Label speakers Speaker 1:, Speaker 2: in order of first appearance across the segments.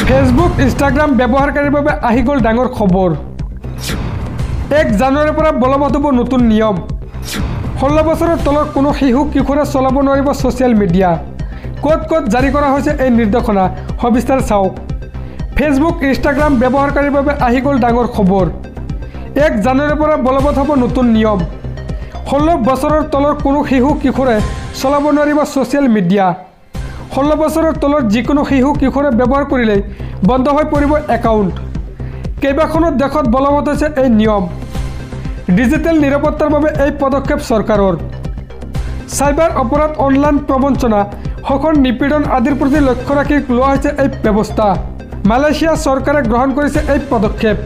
Speaker 1: Facebook Instagram ব্যৱহাৰকাৰীৰ বাবে আহি গ'ল ডাঙৰ খবৰ। 1 জানুৱাৰীৰ পৰা বলবৎ হ'ব নতুন নিয়ম। 16 বছৰৰ তলৰ কোনো শিশু কিশোৰে চলাব নোৱাৰিব ছ'চিয়েল মিডিয়া। ক'ত ক'ত জাৰি কৰা হৈছে এই নিৰ্দেশনা, সবিস্তাৰ চাওক। ফেচবুক ইনষ্টাগ্ৰাম ব্যৱহাৰকাৰীৰ বাবে আহি গ'ল ডাঙৰ খবৰ। 1 জানুৱাৰীৰ পৰা বলবৎ হ'ব নতুন নিয়ম। 16 বছৰৰ তলৰ কোনো শিশু কিশোৰে চলাব নোৱাৰিব ছ'চিয়েল মিডিয়া। 16 বছৰৰ তলৰ যিকোনো শিশু কিশোৰে ব্যৱহাৰ কৰিলেই বন্ধ হৈ পৰিব একাউণ্ট। কেইবাখনো দেশত বলবৎ হৈছে এই নিয়ম। ডিজিটেল নিৰাপত্তাৰ বাবে এই পদক্ষেপ চৰকাৰৰ। চাইবাৰ অপৰাধ, অনলাইন প্ৰবঞ্চনা, শোষণ, নিপীড়ন আদিৰ প্ৰতি লক্ষ্য ৰাখি লোৱা হৈছে এই ব্যৱস্থা। মালয়েছিয়া চৰকাৰে গ্ৰহণ কৰিছে এই পদক্ষেপ।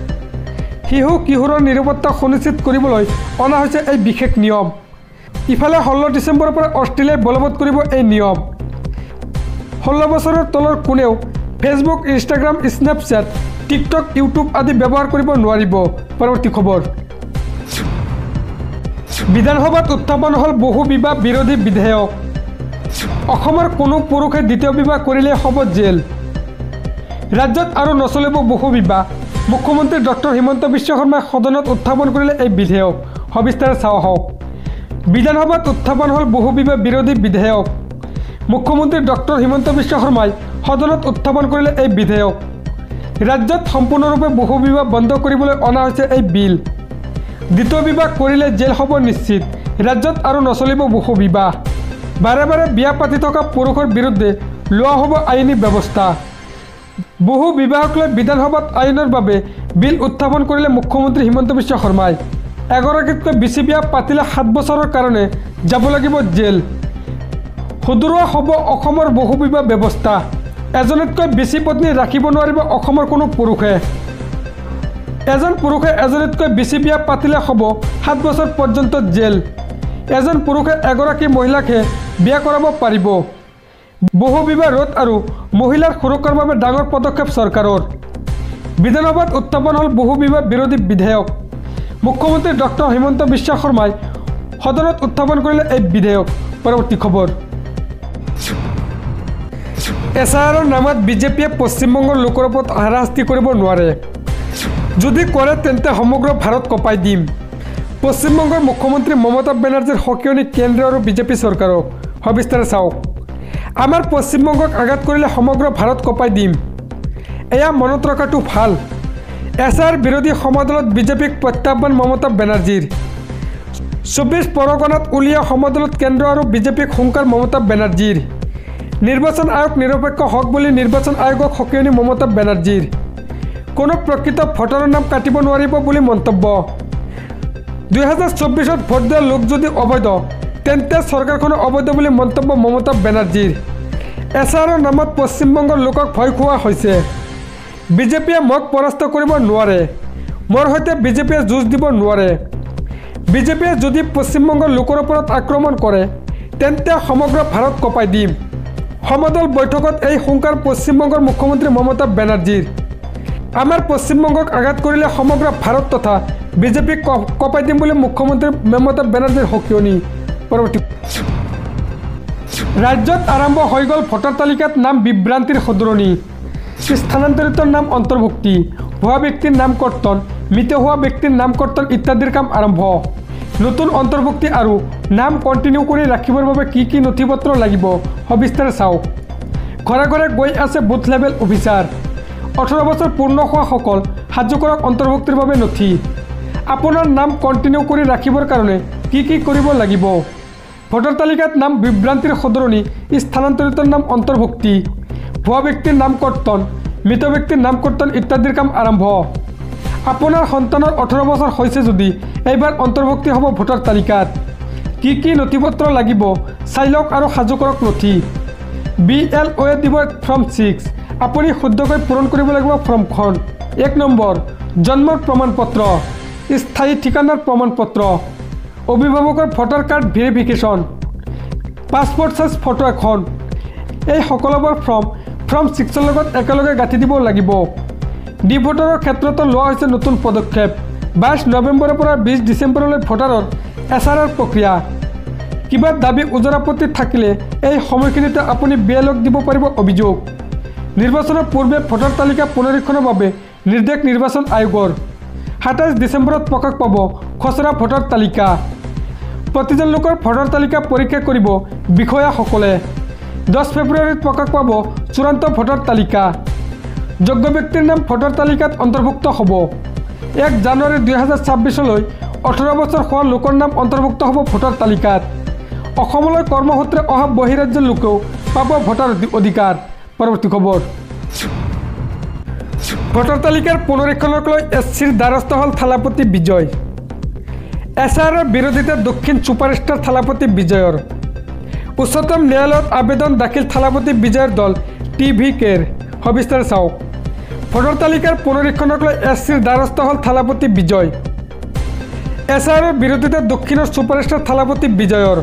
Speaker 1: শিশু কিশোৰৰ নিৰাপত্তা সুনিশ্চিত কৰিবলৈ অনা হৈছে এই বিশেষ নিয়ম। ইফালে 16 ডিচেম্বৰৰ পৰা অষ্ট্ৰেলিয়াই বলবৎ কৰিব এই নিয়ম। 16 বছৰৰ তলৰ কোনেও Facebook, Instagram, Snapchat, TikTok, YouTube আদি ব্যৱহাৰ কৰিব নোৱাৰিব। পৰৱৰ্তী খবৰ। বিধানসভাত উত্থাপন হ'ল বহু বিবাহ বিৰোধী বিধেয়ক। অসমৰ কোনো পুৰুষে দ্বিতীয় বিবাহ কৰিলে হ'ব জেল। ৰাজ্যত আৰু নচলিব বহু বিবাহ। মুখ্যমন্ত্ৰী ডক্টৰ হিমন্ত বিশ্ব শৰ্মাই সদনত উত্থাপন কৰিলে এই বিধেয়ক। সবিস্তাৰে চাওঁ আহক। বিধানসভাত উত্থাপন হ'ল বহু বিবাহ বিৰোধী বিধেয়ক। মুখ্যমন্ত্ৰী ডক্টৰ হিমন্ত বিশ্ব শৰ্মাই সদনত উত্থাপন কৰিলে এই বিধেয়ক। ৰাজ্যত সম্পূৰ্ণৰূপে বহু বিবাহ বন্ধ কৰিবলৈ অনা হৈছে এই বিল। দ্বিতীয় বিবাহ কৰিলে জেল হ'ব নিশ্চিত। ৰাজ্যত আৰু নচলিব বহু বিবাহ। বাৰে বাৰে বিয়া পাতি থকা পুৰুষৰ বিৰুদ্ধে লোৱা হ'ব আইনী ব্যৱস্থা। বহু বিবাহক লৈ বিধানসভাত আইনৰ বাবে বিল উত্থাপন কৰিলে মুখ্যমন্ত্ৰী হিমন্ত বিশ্ব শৰ্মাই। এগৰাকীতকৈ বেছি বিয়া পাতিলে 7 বছৰৰ কাৰণে যাব লাগিব জেল। সুদূৰৱা হ'ব অসমৰ বহু বিবাহ ব্যৱস্থা। এজনতকৈ বেছি পত্নী ৰাখিব নোৱাৰিব অসমৰ কোনো পুৰুষে। এজন পুৰুষে এজনতকৈ বেছি বিয়া পাতিলে হ'ব 7 বছৰ পৰ্যন্ত জেল। এজন পুৰুষে এগৰাকী মহিলাকহে বিয়া কৰাব পাৰিব। বহু বিবাহ ৰোধ আৰু মহিলাৰ সুৰক্ষাৰ বাবে ডাঙৰ পদক্ষেপ চৰকাৰৰ। বিধানসভাত উত্থাপন হ'ল বহু বিবাহ বিৰোধী বিধেয়ক। মুখ্যমন্ত্ৰী ডক্টৰ হিমন্ত বিশ্ব শৰ্মাই সদনত উত্থাপন কৰিলে এই বিধেয়ক। পৰৱৰ্তী খবৰ। এছআইআৰৰ নামত বিজেপিয়ে পশ্চিমবংগৰ লোকৰ ওপৰত হাৰাশাস্তি কৰিব নোৱাৰে। যদি কৰে তেন্তে সমগ্ৰ ভাৰত কঁপাই দিম। পশ্চিমবংগৰ মুখ্যমন্ত্ৰী মমতা বেনাৰ্জীৰ সকিয়নি কেন্দ্ৰ আৰু বিজেপি চৰকাৰক। সবিস্তাৰে চাওক। আমাৰ পশ্চিমবংগক আঘাত কৰিলে সমগ্ৰ ভাৰত কঁপাই দিম। এয়া মনত ৰখাটো ভাল। এছআইআৰ বিৰোধী সমদলত বিজেপিক প্ৰত্যাহ্বান মমতা বেনাৰ্জীৰ। 24 পৰগনাত উলিওৱা সমদলত কেন্দ্ৰ আৰু বিজেপিক হুংকাৰ মমতা বেনাৰ্জীৰ। নিৰ্বাচন আয়োগ নিৰপেক্ষ হওক বুলি নিৰ্বাচন আয়োগক সকিয়নি মমতা বেনাৰ্জীৰ। কোনো প্ৰকৃত ভোটাৰৰ নাম কাটিব নোৱাৰিব বুলি মন্তব্য। 2024ত ভোট দিয়া লোক যদি অবৈধ তেন্তে চৰকাৰখনো অবৈধ বুলি মন্তব্য মমতা বেনাৰ্জীৰ। এছআইআৰৰ নামত পশ্চিমবংগৰ লোকক ভয় খুওৱা হৈছে। বিজেপিয়ে মোক পৰাস্ত কৰিব নোৱাৰে। মোৰ সৈতে বিজেপিয়ে যুঁজ দিব নোৱাৰে। বিজেপিয়ে যদি পশ্চিমবংগৰ লোকৰ ওপৰত আক্ৰমণ কৰে তেন্তে সমগ্ৰ ভাৰত কঁপাই দিম। সমদল বৈঠকত এই হুংকাৰ পশ্চিমবংগৰ মুখ্যমন্ত্ৰী মমতা বেনাৰ্জীৰ। আমাৰ পশ্চিমবংগক আঘাত কৰিলে সমগ্ৰ ভাৰত তথা বিজেপিক কঁপাই দিম বুলি মুখ্যমন্ত্ৰী মমতা বেনাৰ্জীৰ সকিয়নি। পৰৱৰ্তী। ৰাজ্যত আৰম্ভ হৈ গ'ল ভোটাৰ তালিকাত নাম বিভ্ৰান্তিৰ সদৰণি। স্থানান্তৰিতৰ নাম অন্তৰ্ভুক্তি, ভুৱা ব্যক্তিৰ নাম কৰ্তন, মৃত হোৱা ব্যক্তিৰ নাম কৰ্তন ইত্যাদিৰ কাম আৰম্ভ। নতুন অন্তৰ্ভুক্তি আৰু নাম কণ্টিনিউ কৰি ৰাখিবৰ বাবে কি কি নথি পত্ৰ লাগিব সবিস্তাৰে চাওক। ঘৰে ঘৰে গৈ আছে বুথ লেভেল অফিচাৰ। 18 বছৰ পূৰ্ণ হোৱাসকল সাজু কৰক অন্তৰ্ভুক্তিৰ বাবে নথি। আপোনাৰ নাম কণ্টিনিউ কৰি ৰাখিবৰ কাৰণে কি কি কৰিব লাগিব? ভোটাৰ তালিকাত নাম বিভ্ৰান্তিৰ সদৰণি, স্থানান্তৰিতৰ নাম অন্তৰ্ভুক্তি, ভুৱা ব্যক্তিৰ নাম কৰ্তন, মৃত ব্যক্তিৰ নাম কৰ্তন ইত্যাদিৰ কাম আৰম্ভ। আপোনাৰ সন্তানৰ 18 বছৰ হৈছে যদি এইবাৰ অন্তৰ্ভুক্তি হ'ব ভোটাৰ তালিকাত। কি কি নথি পত্ৰ লাগিব চাই লওক আৰু সাজু কৰক নথি। BLOয়ে দিব ফৰ্ম 6। আপুনি শুদ্ধকৈ পূৰণ কৰিব লাগিব ফৰ্মখন। 1 নম্বৰ, জন্মৰ প্ৰমাণপত্ৰ, স্থায়ী ঠিকনাৰ প্ৰমাণপত্ৰ, অভিভাৱকৰ voter card verification, passport size photo এখন। এই সকলোবোৰ ফৰ্ম 6ৰ লগত একেলগে গাঁঠি দিব লাগিব। ডি ভোটাৰৰ ক্ষেত্ৰতো লোৱা হৈছে নতুন পদক্ষেপ। 22 নৱেম্বৰৰ পৰা 20 ডিচেম্বৰলৈ ভোটাৰৰ এছআইআৰ প্ৰক্ৰিয়া। কিবা দাবী ওজৰ আপত্তি থাকিলে এই সময়খিনিতে আপুনি BLOক দিব পাৰিব অভিযোগ। নিৰ্বাচনৰ পূৰ্বে ভোটাৰ তালিকা পুনৰীক্ষণৰ বাবে নিৰ্দেশ নিৰ্বাচন আয়োগৰ ২৭ ডিচেম্বৰত প্ৰকাশ পাব খচৰা ভোটাৰ তালিকা প্ৰতিজন লোকৰ ভোটাৰ তালিকা পৰীক্ষা কৰিব বিষয়াসকলে 10 ফেব্ৰুৱাৰীত প্ৰকাশ পাব চূড়ান্ত ভোটাৰ তালিকা যোগ্য ব্যক্তিৰ নাম ভোটাৰ তালিকাত অন্তৰ্ভুক্ত হ'ব 1 জানুৱাৰী 2026লৈ 18 বছৰ হোৱা লোকৰ নাম অন্তৰ্ভুক্ত হ'ব ভোটাৰ তালিকাত অসমলৈ কৰ্মসূত্ৰে অহা বহিৰাজ্যৰ লোকেও পাব ভোটাৰ অধিকাৰ পৰৱৰ্তী খবৰ ভোটাৰ তালিকাৰ পুনৰীক্ষণক লৈ এছচিৰ দ্বাৰস্থ হ'ল থালাপতি বিজয় এছআইআৰৰ বিৰোধিতা দক্ষিণ ছুপাৰষ্টাৰ থালাপতি বিজয়ৰ উচ্চতম ন্যায়ালয়ত আবেদন দাখিল থালাপতি বিজয়ৰ দল টিভিকেৰ সবিস্তাৰ চাওক ভোটাৰ তালিকাৰ পুনৰীক্ষণক লৈ এছচিৰ দ্বাৰস্থ হ'ল থালাপতি বিজয় এছআইআৰৰ বিৰোধিতা দক্ষিণৰ ছুপাৰষ্টাৰ থালাপতি বিজয়ৰ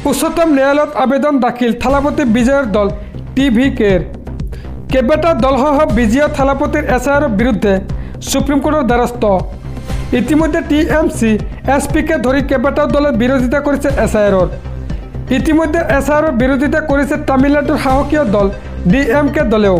Speaker 1: উচ্চতম ন্যায়ালয়ত আবেদন দাখিল থালাপতি বিজয়ৰ দল টিভিকেৰ কেইবাটা দলসহ বিজয় থালাপতিৰ এছআইআৰৰ বিৰুদ্ধে সুপ্ৰিম কোৰ্টৰ দ্বাৰস্থ ইতিমধ্যে টিএমচি এছপিকে ধৰি কেইবাটাও দলে বিৰোধিতা কৰিছে এছআইআৰৰ ইতিমধ্যে এছআইআৰৰ বিৰোধিতা কৰিছে তামিলনাডুৰ সাহসীয় দল ডিএমকে দলেও